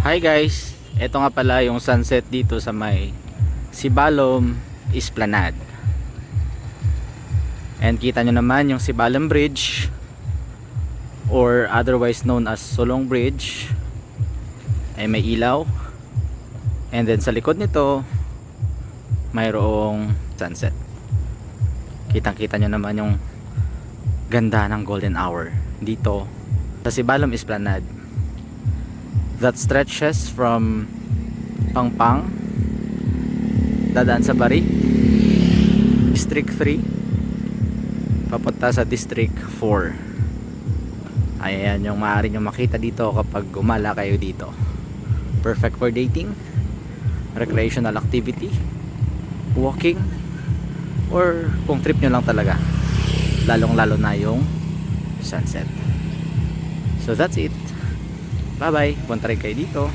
Hi guys, ito nga pala yung sunset dito sa may Sibalom Esplanade. And kita nyo naman yung Sibalom Bridge or otherwise known as Solong Bridge ay may ilaw. And then sa likod nito mayroong sunset. Kitang kita nyo naman yung ganda ng golden hour dito sa Sibalom Esplanade that stretches from Pangpang dadaan sa Bari District 3 papunta sa District 4. Ayan yung maaari nyo makita dito kapag gumala kayo dito. Perfect for dating, recreational activity, walking, or kung trip nyo lang talaga, lalong lalo na yung sunset. So that's it. Bye bye, punta rin kayo dito.